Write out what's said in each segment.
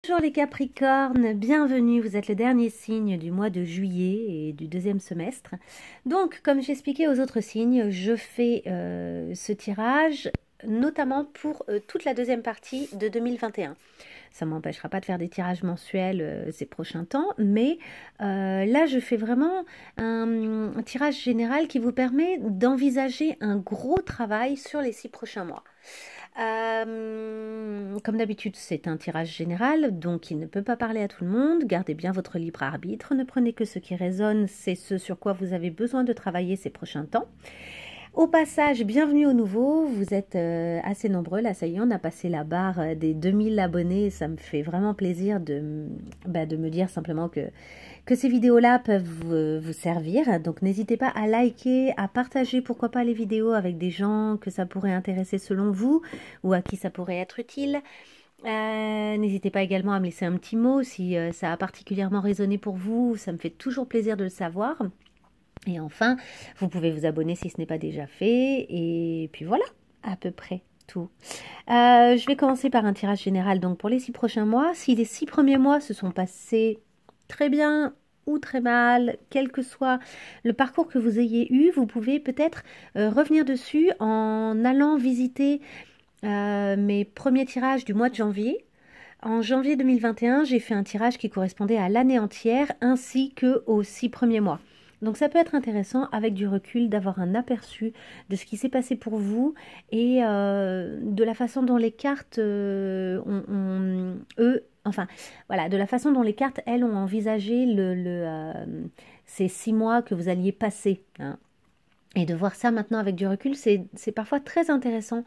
Bonjour les Capricornes, bienvenue, vous êtes le dernier signe du mois de juillet et du deuxième semestre. Donc, comme j'expliquais aux autres signes, je fais ce tirage notamment pour toute la deuxième partie de 2021. Ça ne m'empêchera pas de faire des tirages mensuels ces prochains temps, mais là je fais vraiment un tirage général qui vous permet d'envisager un gros travail sur les 6 prochains mois. Comme d'habitude, c'est un tirage général, donc il ne peut pas parler à tout le monde. Gardez bien votre libre arbitre, ne prenez que ce qui résonne, c'est ce sur quoi vous avez besoin de travailler ces prochains temps. Au passage, bienvenue aux nouveaux, vous êtes assez nombreux, là ça y est, on a passé la barre des 2000 abonnés, ça me fait vraiment plaisir de me dire simplement que ces vidéos-là peuvent vous servir, donc n'hésitez pas à liker, à partager pourquoi pas les vidéos avec des gens que ça pourrait intéresser selon vous, ou à qui ça pourrait être utile. N'hésitez pas également à me laisser un petit mot si ça a particulièrement résonné pour vous, ça me fait toujours plaisir de le savoir. Et enfin, vous pouvez vous abonner si ce n'est pas déjà fait. Et puis voilà, à peu près tout. Je vais commencer par un tirage général donc pour les 6 prochains mois. Si les 6 premiers mois se sont passés très bien ou très mal, quel que soit le parcours que vous ayez eu, vous pouvez peut-être revenir dessus en allant visiter mes premiers tirages du mois de janvier. En janvier 2021, j'ai fait un tirage qui correspondait à l'année entière ainsi qu'aux 6 premiers mois. Donc ça peut être intéressant avec du recul d'avoir un aperçu de ce qui s'est passé pour vous et de la façon dont les cartes de la façon dont les cartes elles ont envisagé ces 6 mois que vous alliez passer. Hein. Et de voir ça maintenant avec du recul, c'est parfois très intéressant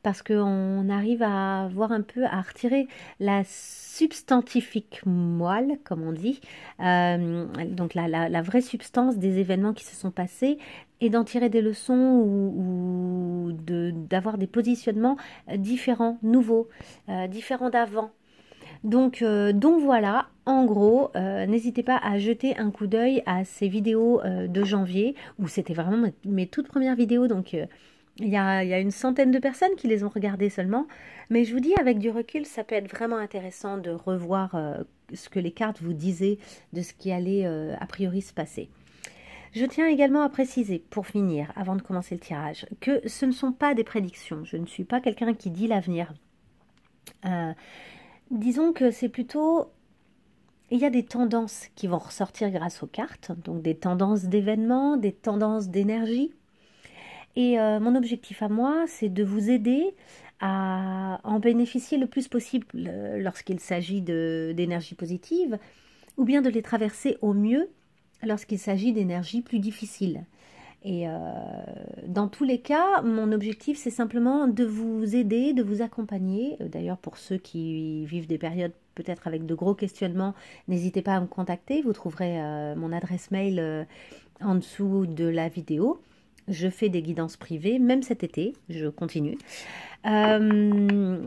parce qu'on arrive à voir un peu, à retirer la substantifique moelle, comme on dit, donc la vraie substance des événements qui se sont passés et d'en tirer des leçons ou d'avoir des positionnements différents, nouveaux, différents d'avant. Donc voilà, en gros, n'hésitez pas à jeter un coup d'œil à ces vidéos de janvier, où c'était vraiment mes toutes premières vidéos, donc il y a une centaine de personnes qui les ont regardées seulement. Mais je vous dis, avec du recul, ça peut être vraiment intéressant de revoir ce que les cartes vous disaient de ce qui allait a priori se passer. Je tiens également à préciser, pour finir, avant de commencer le tirage, que ce ne sont pas des prédictions. Je ne suis pas quelqu'un qui dit l'avenir. Disons que c'est plutôt, il y a des tendances qui vont ressortir grâce aux cartes, donc des tendances d'événements, des tendances d'énergie. Et mon objectif à moi, c'est de vous aider à en bénéficier le plus possible lorsqu'il s'agit d'énergie positive, ou bien de les traverser au mieux lorsqu'il s'agit d'énergie plus difficile. Et dans tous les cas, mon objectif, c'est simplement de vous aider, de vous accompagner. D'ailleurs, pour ceux qui vivent des périodes peut-être avec de gros questionnements, n'hésitez pas à me contacter. Vous trouverez mon adresse mail en dessous de la vidéo. Je fais des guidances privées, même cet été, je continue. Donc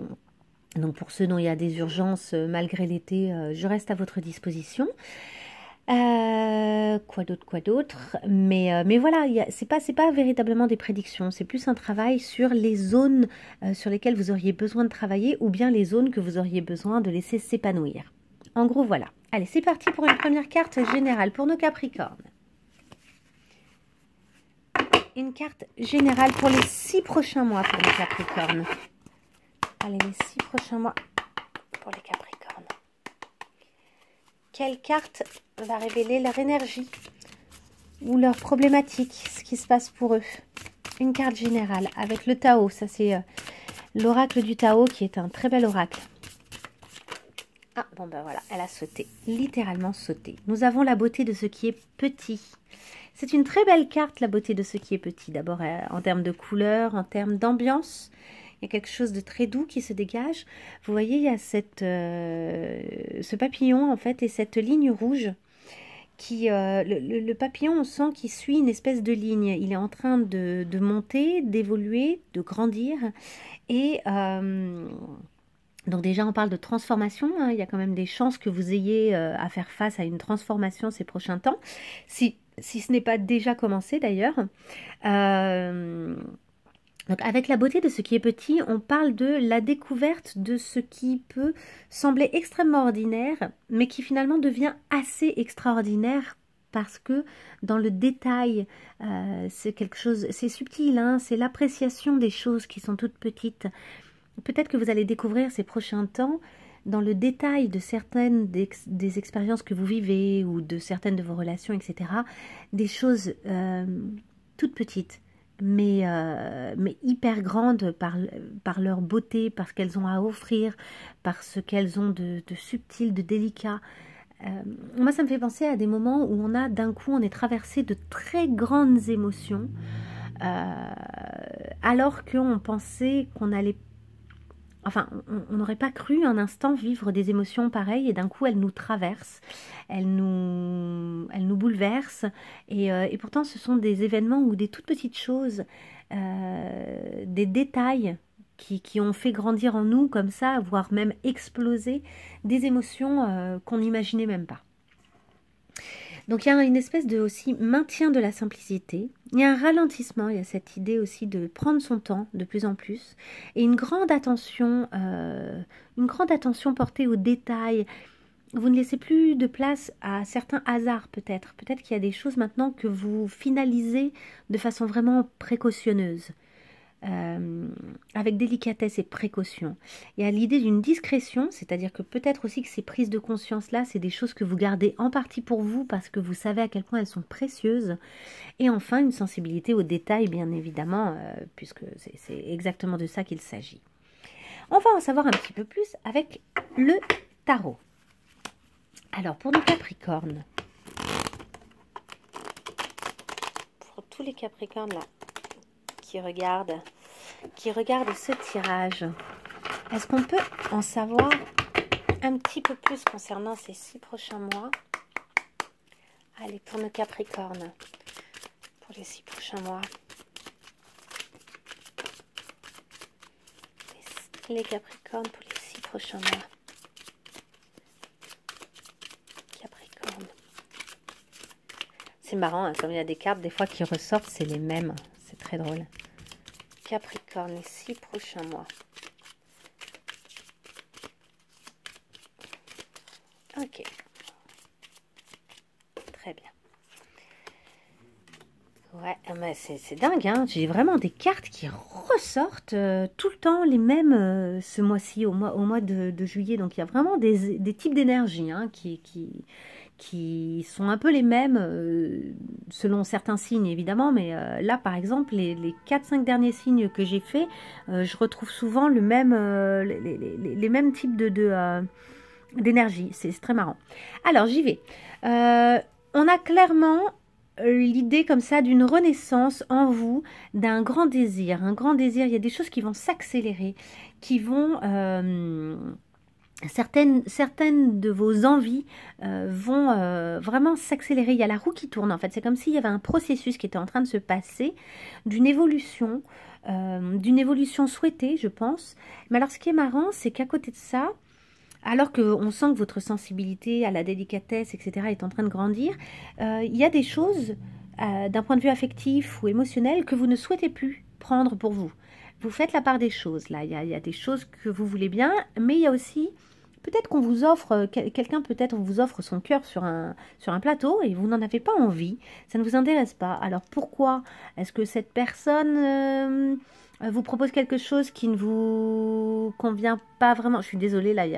pour ceux dont il y a des urgences malgré l'été, je reste à votre disposition. Quoi d'autre, mais voilà, c'est pas véritablement des prédictions, c'est plus un travail sur les zones sur lesquelles vous auriez besoin de travailler ou bien les zones que vous auriez besoin de laisser s'épanouir. En gros, voilà. Allez, c'est parti pour une première carte générale pour nos Capricornes. Une carte générale pour les 6 prochains mois pour les Capricornes. Allez, les 6 prochains mois pour les Capricornes. Quelle carte va révéler leur énergie ou leur problématique, ce qui se passe pour eux? Une carte générale avec le Tao, ça c'est l'oracle du Tao qui est un très bel oracle. Ah bon ben voilà, elle a sauté, littéralement sauté. Nous avons la beauté de ce qui est petit. C'est une très belle carte, la beauté de ce qui est petit. D'abord en termes de couleur, en termes d'ambiance. Il y a quelque chose de très doux qui se dégage. Vous voyez, il y a ce papillon, en fait, et cette ligne rouge qui... le papillon, on sent qu'il suit une espèce de ligne. Il est en train de monter, d'évoluer, de grandir. Et donc déjà, on parle de transformation. Hein. Il y a quand même des chances que vous ayez à faire face à une transformation ces prochains temps. Si ce n'est pas déjà commencé, d'ailleurs. Donc avec la beauté de ce qui est petit, on parle de la découverte de ce qui peut sembler extrêmement ordinaire, mais qui finalement devient assez extraordinaire parce que dans le détail, c'est quelque chose, c'est subtil, hein, c'est l'appréciation des choses qui sont toutes petites. Peut-être que vous allez découvrir ces prochains temps dans le détail de certaines des expériences que vous vivez ou de certaines de vos relations, etc. Des choses toutes petites. Mais hyper grandes par leur beauté, par ce qu'elles ont à offrir, par ce qu'elles ont de subtil, de délicat. Moi, ça me fait penser à des moments où on a d'un coup, on est traversé de très grandes émotions, alors qu'on pensait qu'on allait... Enfin, on n'aurait pas cru un instant vivre des émotions pareilles et d'un coup, elles nous traversent, elles nous bouleversent. Et pourtant, ce sont des événements ou des toutes petites choses, des détails qui ont fait grandir en nous comme ça, voire même exploser des émotions qu'on n'imaginait même pas. Donc il y a une espèce de aussi maintien de la simplicité, il y a un ralentissement, il y a cette idée aussi de prendre son temps de plus en plus, et une grande attention portée aux détails. Vous ne laissez plus de place à certains hasards peut-être. Peut-être qu'il y a des choses maintenant que vous finalisez de façon vraiment précautionneuse. Avec délicatesse et précaution. Il y a l'idée d'une discrétion, c'est-à-dire que peut-être aussi que ces prises de conscience-là, c'est des choses que vous gardez en partie pour vous parce que vous savez à quel point elles sont précieuses. Et enfin, une sensibilité aux détails, bien évidemment, puisque c'est exactement de ça qu'il s'agit. On va en savoir un petit peu plus avec le tarot. Alors, pour nos Capricornes, pour tous les Capricornes là, qui regardent ce tirage. Est-ce qu'on peut en savoir un petit peu plus concernant ces 6 prochains mois? Allez, pour nos Capricornes, pour les 6 prochains mois. Les Capricornes pour les 6 prochains mois. Capricorne. C'est marrant, hein, comme il y a des cartes, des fois qui ressortent, c'est les mêmes. C'est très drôle. Capricorne, les 6 prochains mois. Ok. Très bien. Ouais, mais c'est dingue, hein. J'ai vraiment des cartes qui ressortent tout le temps les mêmes ce mois-ci, au mois de juillet. Donc il y a vraiment des types d'énergie hein, qui sont un peu les mêmes selon certains signes évidemment, mais là par exemple les 4-5 derniers signes que j'ai fait, je retrouve souvent le même, les mêmes types d'énergie, c'est très marrant. Alors j'y vais. On a clairement l'idée comme ça d'une renaissance en vous, d'un grand désir, il y a des choses qui vont s'accélérer, qui vont... Certaines de vos envies vont vraiment s'accélérer. Il y a la roue qui tourne en fait. C'est comme s'il y avait un processus qui était en train de se passer, d'une évolution souhaitée, je pense. Mais alors ce qui est marrant, c'est qu'à côté de ça, alors qu'on sent que votre sensibilité à la délicatesse, etc. est en train de grandir, il y a des choses d'un point de vue affectif ou émotionnel que vous ne souhaitez plus prendre pour vous. Vous faites la part des choses, là. Il y a des choses que vous voulez bien, mais il y a aussi... Peut-être qu'on vous offre, quelqu'un peut-être vous offre son cœur sur un plateau et vous n'en avez pas envie, ça ne vous intéresse pas. Alors pourquoi est-ce que cette personne vous propose quelque chose qui ne vous convient pas vraiment? Je suis désolée, là, il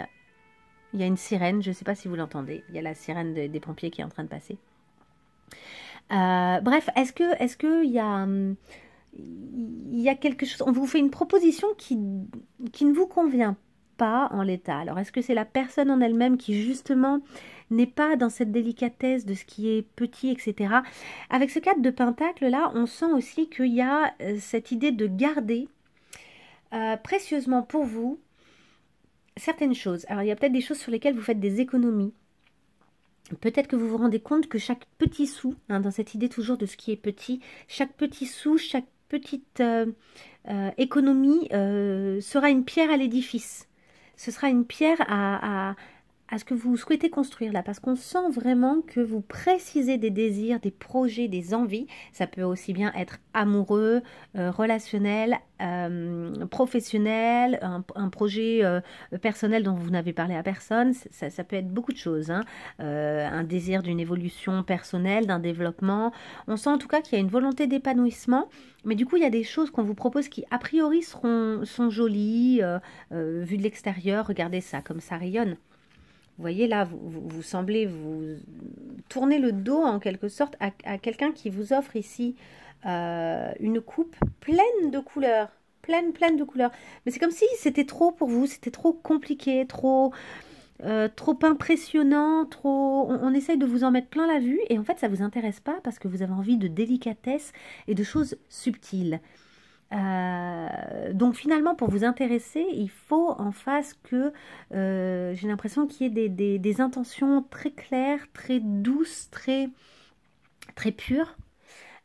y a une sirène, je ne sais pas si vous l'entendez. Il y a la sirène des pompiers qui est en train de passer. Bref, est-ce que il y a quelque chose... On vous fait une proposition qui ne vous convient pas en l'état. Alors, est-ce que c'est la personne en elle-même qui, justement, n'est pas dans cette délicatesse de ce qui est petit, etc. Avec ce 4 de pentacle, là, on sent aussi qu'il y a cette idée de garder précieusement pour vous certaines choses. Alors, il y a peut-être des choses sur lesquelles vous faites des économies. Peut-être que vous vous rendez compte que chaque petit sou, hein, dans cette idée toujours de ce qui est petit, chaque petit sou, chaque petite économie sera une pierre à l'édifice. Ce sera une pierre à à ce que vous souhaitez construire là, parce qu'on sent vraiment que vous précisez des désirs, des projets, des envies. Ça peut aussi bien être amoureux, relationnel, professionnel, un projet personnel dont vous n'avez parlé à personne. Ça peut être beaucoup de choses, hein. Un désir d'une évolution personnelle, d'un développement. On sent en tout cas qu'il y a une volonté d'épanouissement, mais du coup il y a des choses qu'on vous propose qui a priori sont jolies, vues de l'extérieur. Regardez ça, comme ça rayonne. Vous voyez là, vous semblez vous tourner le dos en quelque sorte à quelqu'un qui vous offre ici une coupe pleine de couleurs. Pleine de couleurs. Mais c'est comme si c'était trop pour vous, c'était trop compliqué, trop impressionnant, on essaye de vous en mettre plein la vue et en fait ça ne vous intéresse pas parce que vous avez envie de délicatesse et de choses subtiles. Donc finalement, pour vous intéresser, il faut en face que j'ai l'impression qu'il y ait des intentions très claires, très douces, très pures,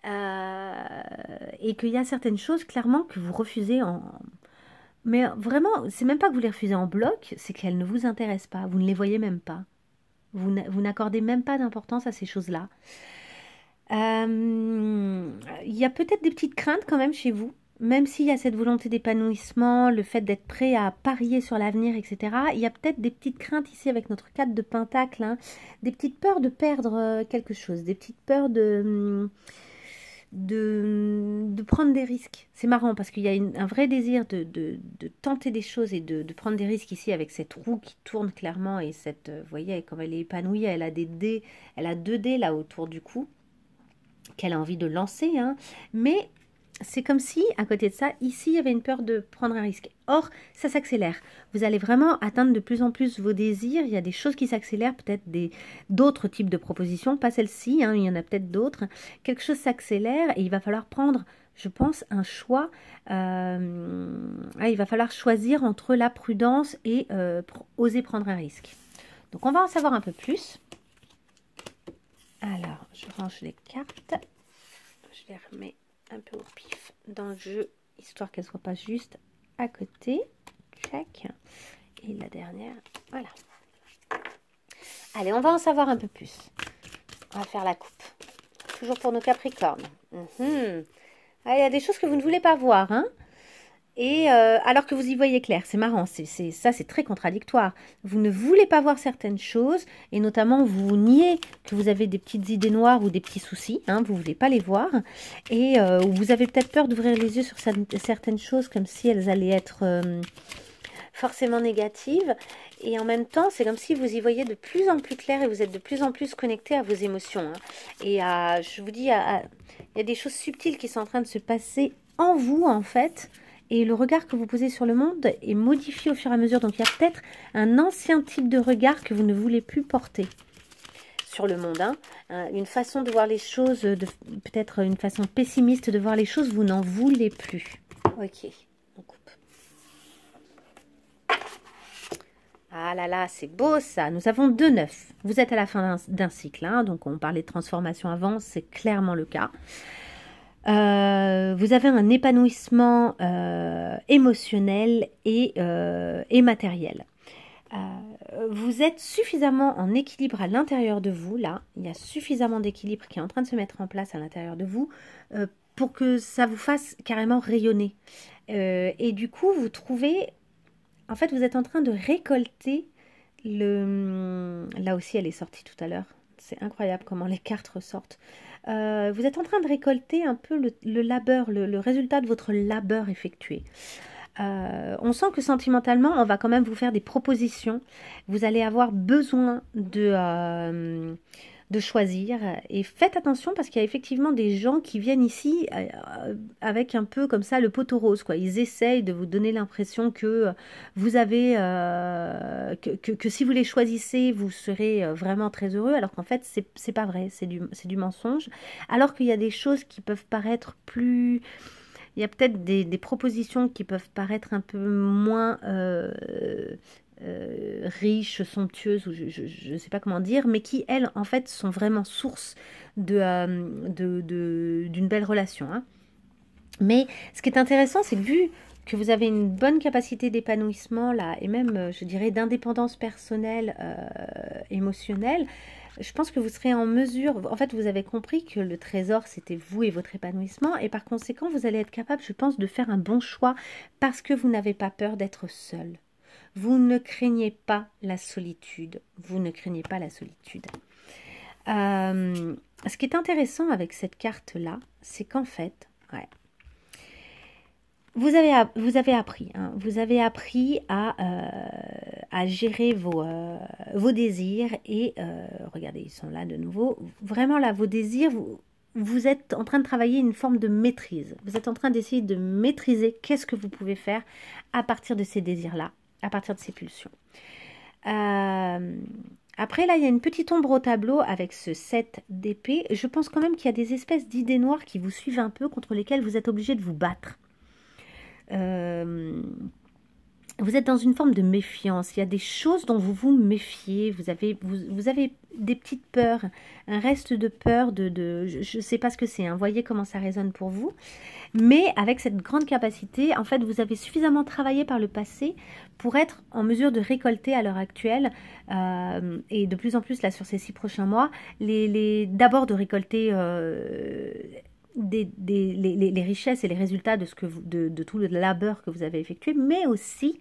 et qu'il y a certaines choses clairement que vous refusez Mais vraiment, c'est même pas que vous les refusez en bloc, c'est qu'elles ne vous intéressent pas, vous ne les voyez même pas. Vous n'accordez même pas d'importance à ces choses-là. Il y a peut-être des petites craintes quand même chez vous. Même s'il y a cette volonté d'épanouissement, le fait d'être prêt à parier sur l'avenir, etc., il y a peut-être des petites craintes ici avec notre 4 de Pentacle, hein, des petites peurs de perdre quelque chose, des petites peurs de prendre des risques. C'est marrant parce qu'il y a un vrai désir de tenter des choses et de prendre des risques ici avec cette roue qui tourne clairement et cette, vous voyez, comme elle est épanouie, elle a des dés, elle a 2 dés là autour du cou qu'elle a envie de lancer, hein, mais c'est comme si, à côté de ça, ici, il y avait une peur de prendre un risque. Or, ça s'accélère. Vous allez vraiment atteindre de plus en plus vos désirs. Il y a des choses qui s'accélèrent, peut-être d'autres types de propositions, pas celle-ci, hein, il y en a peut-être d'autres. Quelque chose s'accélère et il va falloir prendre, je pense, un choix. Il va falloir choisir entre la prudence et oser prendre un risque. Donc, on va en savoir un peu plus. Alors, je range les cartes. Je les remets un peu au pif dans le jeu, histoire qu'elle ne soit pas juste à côté. Check. Et la dernière, voilà. Allez, on va en savoir un peu plus. On va faire la coupe. Toujours pour nos Capricornes. Ah, il y a des choses que vous ne voulez pas voir, hein. Et alors que vous y voyez clair, c'est marrant, ça c'est très contradictoire. Vous ne voulez pas voir certaines choses, et notamment vous niez que vous avez des petites idées noires ou des petits soucis, hein, vous ne voulez pas les voir, et vous avez peut-être peur d'ouvrir les yeux sur certaines choses comme si elles allaient être forcément négatives, et en même temps c'est comme si vous y voyez de plus en plus clair et vous êtes de plus en plus connecté à vos émotions, hein. Et je vous dis, il y a des choses subtiles qui sont en train de se passer en vous en fait. Et le regard que vous posez sur le monde est modifié au fur et à mesure. Donc, il y a peut-être un ancien type de regard que vous ne voulez plus porter sur le monde, hein. Une façon de voir les choses, peut-être une façon pessimiste de voir les choses, vous n'en voulez plus. Ok, on coupe. Ah là là, c'est beau ça. Nous avons 2 9. Vous êtes à la fin d'un cycle, hein. Donc, on parlait de transformation avant, c'est clairement le cas. Vous avez un épanouissement émotionnel et matériel. Vous êtes suffisamment en équilibre à l'intérieur de vous, là. Il y a suffisamment d'équilibre qui est en train de se mettre en place à l'intérieur de vous pour que ça vous fasse carrément rayonner. Et du coup, vous trouvez... En fait, vous êtes en train de récolter Là aussi, elle est sortie tout à l'heure. C'est incroyable comment les cartes ressortent. Vous êtes en train de récolter un peu le labeur, le résultat de votre labeur effectué. On sent que sentimentalement, on va quand même vous faire des propositions. Vous allez avoir besoin de choisir. Et faites attention parce qu'il y a effectivement des gens qui viennent ici avec un peu comme ça le poteau rose, quoi. Ils essayent de vous donner l'impression que vous avez... que si vous les choisissez, vous serez vraiment très heureux. Alors qu'en fait, c'est pas vrai. C'est du mensonge. Alors qu'il y a des choses qui peuvent paraître plus... Il y a peut-être des propositions qui peuvent paraître un peu moins riches, somptueuses, ou je ne sais pas comment dire, mais qui, elles, en fait, sont vraiment source d'une belle relation, hein. Mais ce qui est intéressant, c'est que vu que vous avez une bonne capacité d'épanouissement là, et même, je dirais, d'indépendance personnelle, émotionnelle. Je pense que vous serez en mesure, en fait, vous avez compris que le trésor, c'était vous et votre épanouissement, et par conséquent, vous allez être capable, je pense, de faire un bon choix parce que vous n'avez pas peur d'être seul. Vous ne craignez pas la solitude. Vous ne craignez pas la solitude. Ce qui est intéressant avec cette carte-là, c'est qu'en fait, ouais, vous avez appris, hein, vous avez appris à gérer vos désirs et regardez, ils sont là de nouveau. Vraiment là, vos désirs, vous êtes en train de travailler une forme de maîtrise. Vous êtes en train d'essayer de maîtriser qu'est-ce que vous pouvez faire à partir de ces désirs-là, à partir de ces pulsions. Après, là, il y a une petite ombre au tableau avec ce 7 d'épée. Je pense quand même qu'il y a des espèces d'idées noires qui vous suivent un peu, contre lesquelles vous êtes obligé de vous battre. Vous êtes dans une forme de méfiance. Il y a des choses dont vous vous méfiez. Vous avez des petites peurs, un reste de peur. Je ne sais pas ce que c'est. Hein. Voyez comment ça résonne pour vous. Mais avec cette grande capacité, en fait, vous avez suffisamment travaillé par le passé pour être en mesure de récolter à l'heure actuelle, et de plus en plus là sur ces 6 prochains mois, d'abord de récolter les richesses et les résultats de tout le labeur que vous avez effectué, mais aussi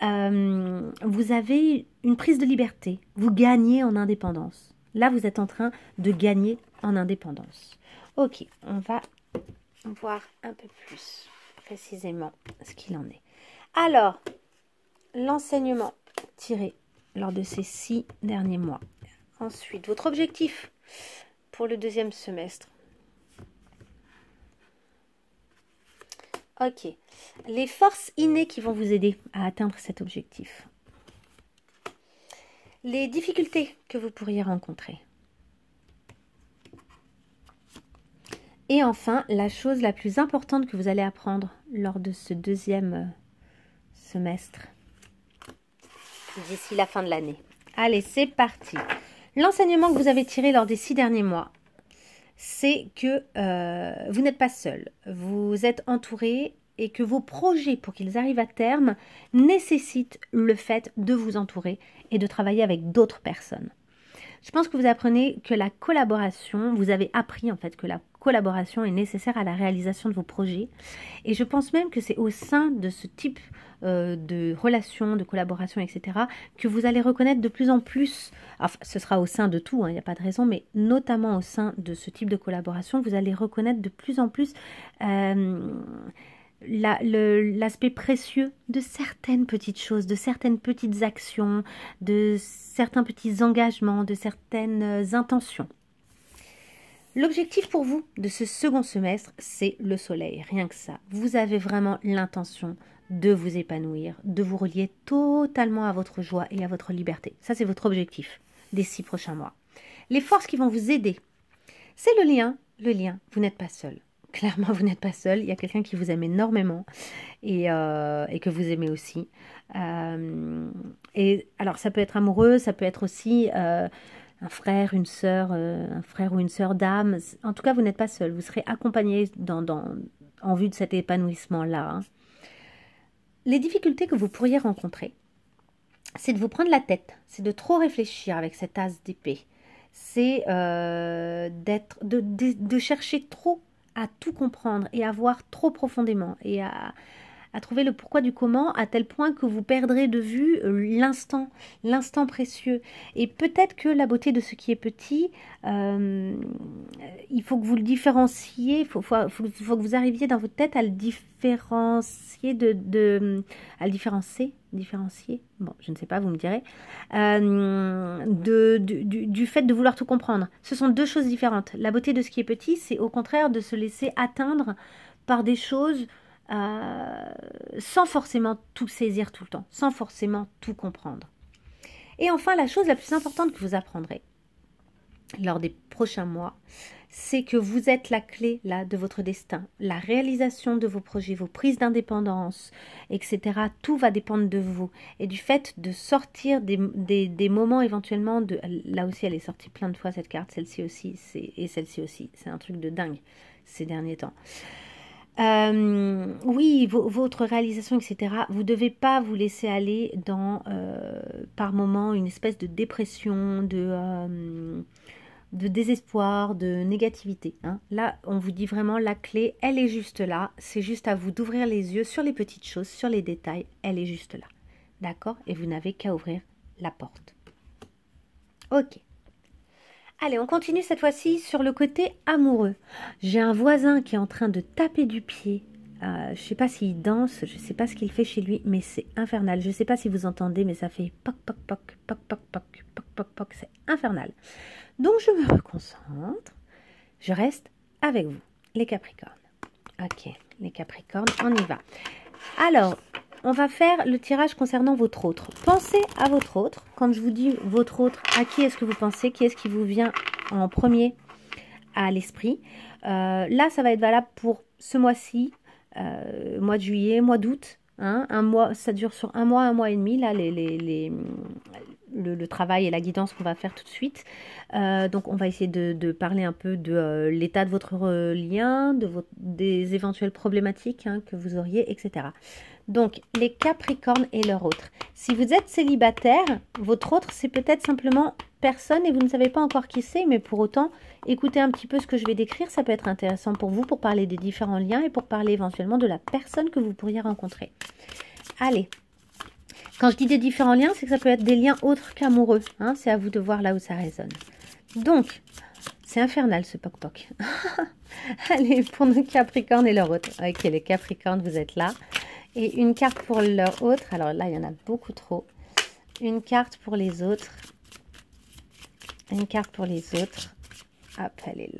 vous avez une prise de liberté, vous gagnez en indépendance. Là, vous êtes en train de gagner en indépendance. Ok, on va voir un peu plus précisément ce qu'il en est. Alors, l'enseignement tiré lors de ces 6 derniers mois. Ensuite, votre objectif pour le 2e semestre. Ok, les forces innées qui vont vous aider à atteindre cet objectif. Les difficultés que vous pourriez rencontrer. Et enfin, la chose la plus importante que vous allez apprendre lors de ce 2e semestre, d'ici la fin de l'année. Allez, c'est parti. L'enseignement que vous avez tiré lors des 6 derniers mois, c'est que vous n'êtes pas seul. Vous êtes entouré et que vos projets, pour qu'ils arrivent à terme, nécessitent le fait de vous entourer et de travailler avec d'autres personnes. Je pense que vous apprenez que la collaboration, vous avez appris en fait que la collaboration est nécessaire à la réalisation de vos projets. Et je pense même que c'est au sein de ce type de relation, de collaboration, etc., que vous allez reconnaître de plus en plus, enfin ce sera au sein de tout, il n'y a pas de raison, mais notamment au sein de ce type de collaboration, vous allez reconnaître de plus en plus l'aspect précieux de certaines petites choses, de certaines petites actions, de certains petits engagements, de certaines intentions. L'objectif pour vous de ce 2e semestre, c'est le soleil, rien que ça. Vous avez vraiment l'intention de vous épanouir, de vous relier totalement à votre joie et à votre liberté. Ça, c'est votre objectif des 6 prochains mois. Les forces qui vont vous aider, c'est le lien. Le lien, vous n'êtes pas seul. Clairement, vous n'êtes pas seul. Il y a quelqu'un qui vous aime énormément et que vous aimez aussi. Et alors, ça peut être amoureux, ça peut être aussi un frère, une sœur, un frère ou une sœur d'âme. En tout cas, vous n'êtes pas seul. Vous serez accompagné en vue de cet épanouissement-là. Hein. Les difficultés que vous pourriez rencontrer, c'est de vous prendre la tête, c'est de trop réfléchir avec cet as d'épée. C'est de chercher trop à tout comprendre et à voir trop profondément et à trouver le pourquoi du comment à tel point que vous perdrez de vue l'instant précieux. Et peut-être que la beauté de ce qui est petit, il faut que vous le différenciez, il faut que vous arriviez dans votre tête à le différencier différencier, bon, je ne sais pas, vous me direz, du fait de vouloir tout comprendre. Ce sont 2 choses différentes. La beauté de ce qui est petit, c'est au contraire de se laisser atteindre par des choses sans forcément tout saisir tout le temps, sans forcément tout comprendre. Et enfin, la chose la plus importante que vous apprendrez lors des prochains mois, c'est que vous êtes la clé là de votre destin. La réalisation de vos projets, vos prises d'indépendance, etc. Tout va dépendre de vous et du fait de sortir des moments éventuellement de... Là aussi, elle est sortie plein de fois cette carte, celle-ci aussi, et celle-ci aussi. C'est un truc de dingue ces derniers temps. Oui, votre réalisation, etc. Vous ne devez pas vous laisser aller dans, par moment, une espèce de dépression, de désespoir, de négativité. Hein. Là, on vous dit vraiment la clé, elle est juste là. C'est juste à vous d'ouvrir les yeux sur les petites choses, sur les détails. Elle est juste là. D'accord? Et vous n'avez qu'à ouvrir la porte. Ok. Allez, on continue cette fois-ci sur le côté amoureux. J'ai un voisin qui est en train de taper du pied. Je ne sais pas s'il danse, je ne sais pas ce qu'il fait chez lui, mais c'est infernal. Je ne sais pas si vous entendez, mais ça fait poc, poc, poc, poc, poc, poc, poc, poc, poc. C'est infernal. Donc, je me reconcentre. Je reste avec vous, les Capricornes. Ok, les Capricornes, on y va. Alors, on va faire le tirage concernant votre autre. Pensez à votre autre. Quand je vous dis votre autre, à qui est-ce que vous pensez? Qui est-ce qui vous vient en premier à l'esprit? Là, ça va être valable pour ce mois-ci, mois de juillet, mois d'août. Hein, un mois, ça dure sur un mois et demi, là, le travail et la guidance qu'on va faire tout de suite. Donc, on va essayer de parler un peu de l'état de votre lien, des éventuelles problématiques hein, que vous auriez, etc. Donc, les Capricornes et leur autre. Si vous êtes célibataire, votre autre, c'est peut-être simplement personne et vous ne savez pas encore qui c'est, mais pour autant, écoutez un petit peu ce que je vais décrire. Ça peut être intéressant pour vous, pour parler des différents liens et pour parler éventuellement de la personne que vous pourriez rencontrer. Allez. Quand je dis des différents liens, c'est que ça peut être des liens autres qu'amoureux. Hein, c'est à vous de voir là où ça résonne. Donc, c'est infernal ce poc-poc. Allez, pour nos Capricornes et leur autre. Ok, les Capricornes, vous êtes là. Et une carte pour leur autre. Alors là, il y en a beaucoup trop. Une carte pour les autres. Une carte pour les autres. Hop, elle est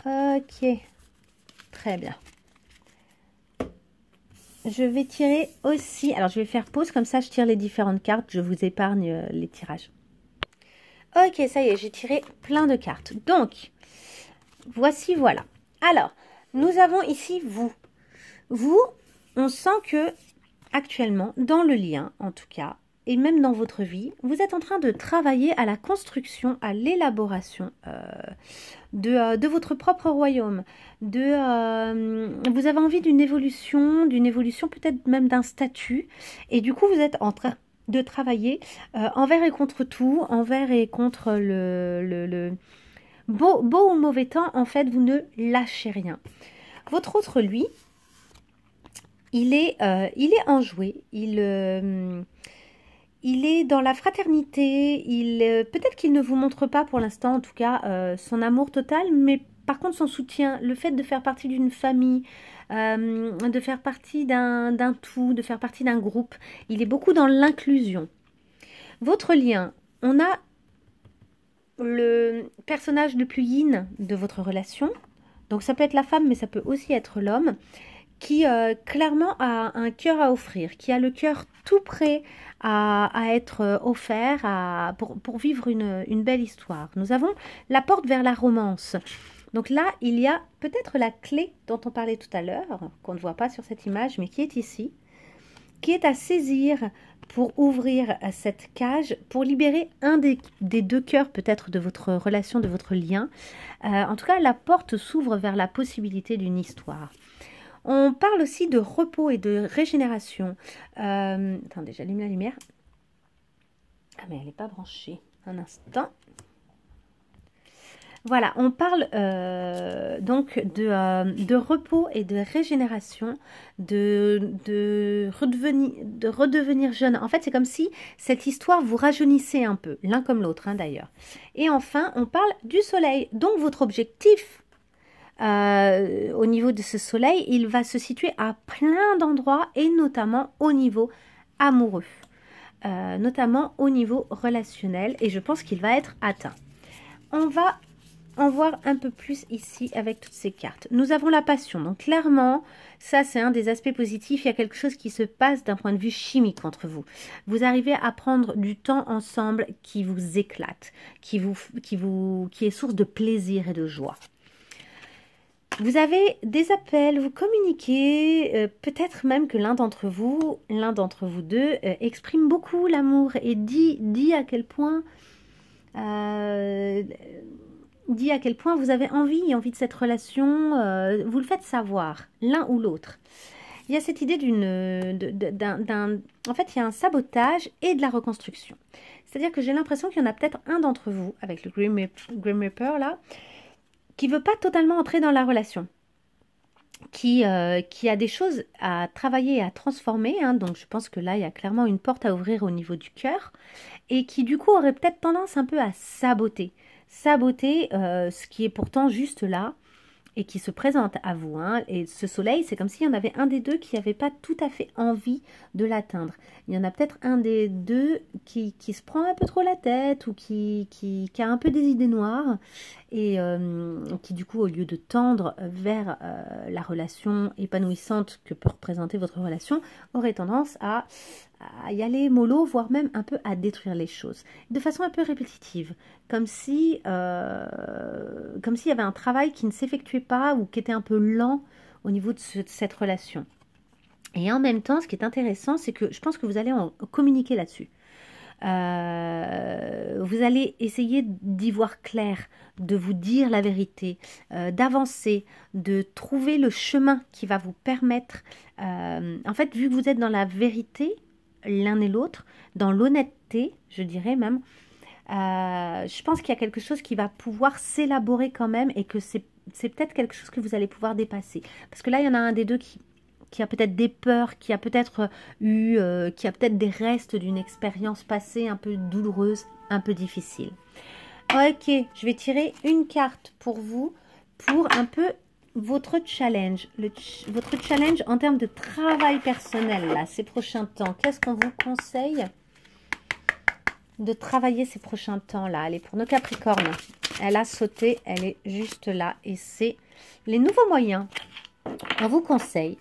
là. Ok. Très bien. Je vais tirer aussi. Alors, je vais faire pause. Comme ça, je tire les différentes cartes. Je vous épargne les tirages. Ok, ça y est. J'ai tiré plein de cartes. Donc, voici, voilà. Alors, nous avons ici vous. Vous, on sent que actuellement, dans le lien en tout cas, et même dans votre vie, vous êtes en train de travailler à la construction, à l'élaboration de votre propre royaume. Vous avez envie d'une évolution peut-être même d'un statut, et du coup vous êtes en train de travailler envers et contre tout, envers et contre le beau ou mauvais temps, en fait, vous ne lâchez rien. Votre autre, lui, il est enjoué, il est dans la fraternité, peut-être qu'il ne vous montre pas pour l'instant, en tout cas, son amour total, mais par contre son soutien, le fait de faire partie d'une famille, de faire partie d'un tout, de faire partie d'un groupe, il est beaucoup dans l'inclusion. Votre lien, on a le personnage le plus yin de votre relation, donc ça peut être la femme, mais ça peut aussi être l'homme, qui clairement a un cœur à offrir, qui a le cœur tout prêt à être offert pour vivre une belle histoire. Nous avons la porte vers la romance. Donc là, il y a peut-être la clé dont on parlait tout à l'heure, qu'on ne voit pas sur cette image, mais qui est ici, qui est à saisir pour ouvrir cette cage, pour libérer un des deux cœurs peut-être de votre relation, de votre lien. En tout cas, la porte s'ouvre vers la possibilité d'une histoire. On parle aussi de repos et de régénération. Attendez, j'allume la lumière. Ah, mais elle n'est pas branchée. Un instant. Voilà, on parle donc de repos et de régénération, de redevenir jeune. En fait, c'est comme si cette histoire vous rajeunissait un peu, l'un comme l'autre, hein, d'ailleurs. Et enfin, on parle du soleil. Donc, votre objectif au niveau de ce soleil, il va se situer à plein d'endroits et notamment au niveau amoureux, notamment au niveau relationnel, et je pense qu'il va être atteint. On va en voir un peu plus ici avec toutes ces cartes. Nous avons la passion, donc clairement, ça c'est un des aspects positifs, il y a quelque chose qui se passe d'un point de vue chimique entre vous. Vous arrivez à prendre du temps ensemble qui vous éclate, qui est source de plaisir et de joie. Vous avez des appels, vous communiquez, peut-être même que l'un d'entre vous deux, exprime beaucoup l'amour et dit à quel point dit à quel point vous avez envie de cette relation, vous le faites savoir, l'un ou l'autre. Il y a cette idée en fait, il y a un sabotage et de la reconstruction. C'est-à-dire que j'ai l'impression qu'il y en a peut-être un d'entre vous, avec le Grim Reaper là, qui ne veut pas totalement entrer dans la relation. Qui a des choses à travailler, à transformer. Hein, donc, je pense que là, il y a clairement une porte à ouvrir au niveau du cœur. Et qui, du coup, aurait peut-être tendance un peu à saboter. Saboter ce qui est pourtant juste là. Et qui se présente à vous. Hein. Et ce soleil, c'est comme s'il y en avait un des deux qui n'avait pas tout à fait envie de l'atteindre. Il y en a peut-être un des deux qui se prend un peu trop la tête ou qui a un peu des idées noires et qui du coup, au lieu de tendre vers la relation épanouissante que peut représenter votre relation, aurait tendance à y aller mollo, voire même un peu à détruire les choses, de façon un peu répétitive, comme si il y avait un travail qui ne s'effectuait pas ou qui était un peu lent au niveau de cette relation. Et en même temps, ce qui est intéressant, c'est que je pense que vous allez en communiquer là-dessus. Vous allez essayer d'y voir clair, de vous dire la vérité, d'avancer, de trouver le chemin qui va vous permettre, en fait, vu que vous êtes dans la vérité, l'un et l'autre, dans l'honnêteté, je dirais même, je pense qu'il y a quelque chose qui va pouvoir s'élaborer quand même et que c'est peut-être quelque chose que vous allez pouvoir dépasser. Parce que là, il y en a un des deux qui a peut-être des peurs, qui a peut-être des restes d'une expérience passée un peu douloureuse, un peu difficile. Ok, je vais tirer une carte pour vous, pour un peu votre challenge, votre challenge en termes de travail personnel, là, ces prochains temps. Qu'est-ce qu'on vous conseille de travailler ces prochains temps, là? Allez, pour nos Capricornes, elle a sauté, elle est juste là, et c'est les nouveaux moyens. On vous conseille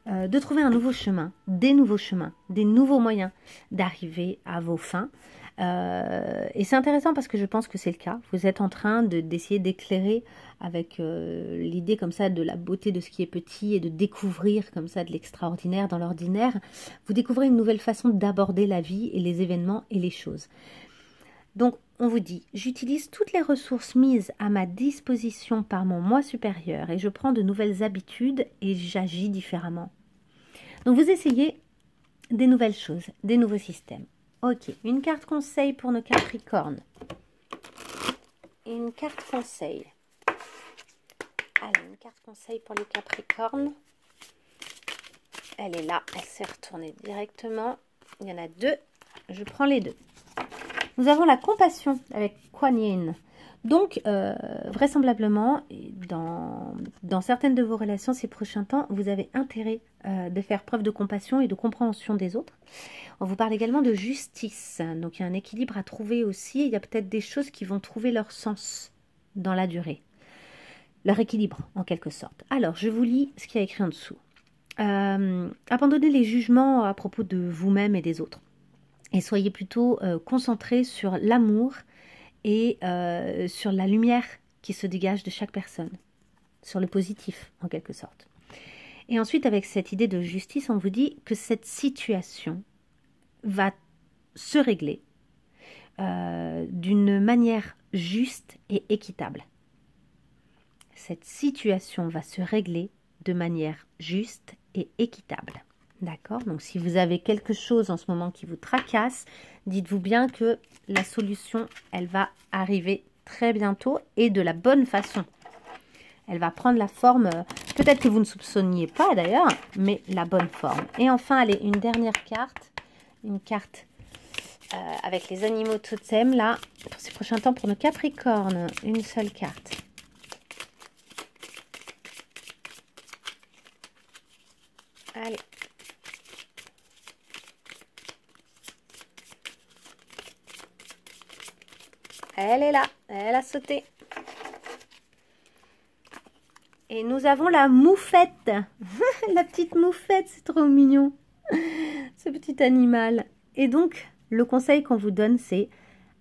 de trouver un nouveau chemin, des nouveaux moyens d'arriver à vos fins. Et c'est intéressant parce que je pense que c'est le cas. Vous êtes en train d'essayer d'éclairer avec l'idée comme ça de la beauté de ce qui est petit et de découvrir comme ça de l'extraordinaire dans l'ordinaire. Vous découvrez une nouvelle façon d'aborder la vie et les événements et les choses. Donc, on vous dit, j'utilise toutes les ressources mises à ma disposition par mon moi supérieur et je prends de nouvelles habitudes et j'agis différemment. Donc, vous essayez des nouvelles choses, des nouveaux systèmes. Ok, une carte conseil pour nos Capricornes. Une carte conseil. Allez, une carte conseil pour les Capricornes. Elle est là, elle s'est retournée directement. Il y en a deux, je prends les deux. Nous avons la compassion avec Kuan Yin. Donc, vraisemblablement, dans certaines de vos relations ces prochains temps, vous avez intérêt de faire preuve de compassion et de compréhension des autres. On vous parle également de justice. Donc, il y a un équilibre à trouver aussi. Il y a peut-être des choses qui vont trouver leur sens dans la durée. Leur équilibre, en quelque sorte. Alors, je vous lis ce qu'il y a écrit en dessous. Abandonnez les jugements à propos de vous-même et des autres. Et soyez plutôt concentrés sur l'amour et sur la lumière qui se dégage de chaque personne. Sur le positif, en quelque sorte. Et ensuite, avec cette idée de justice, on vous dit que cette situation va se régler d'une manière juste et équitable. Cette situation va se régler de manière juste et équitable. D'accord? Donc, si vous avez quelque chose en ce moment qui vous tracasse, dites-vous bien que la solution, elle va arriver très bientôt et de la bonne façon. Elle va prendre la forme, peut-être que vous ne soupçonniez pas d'ailleurs, mais la bonne forme. Et enfin, allez, une dernière carte. Une carte avec les animaux totems, là, pour ces prochains temps, pour nos Capricornes. Une seule carte. Allez. Elle est là, elle a sauté. Et nous avons la moufette. La petite moufette, c'est trop mignon. Ce petit animal. Et donc, le conseil qu'on vous donne, c'est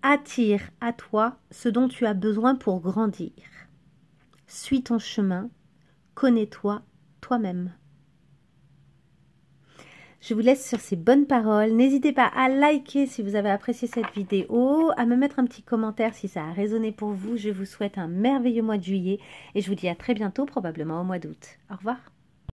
attire à toi ce dont tu as besoin pour grandir. Suis ton chemin, connais-toi toi-même. Je vous laisse sur ces bonnes paroles. N'hésitez pas à liker si vous avez apprécié cette vidéo, à me mettre un petit commentaire si ça a résonné pour vous. Je vous souhaite un merveilleux mois de juillet et je vous dis à très bientôt, probablement au mois d'août. Au revoir.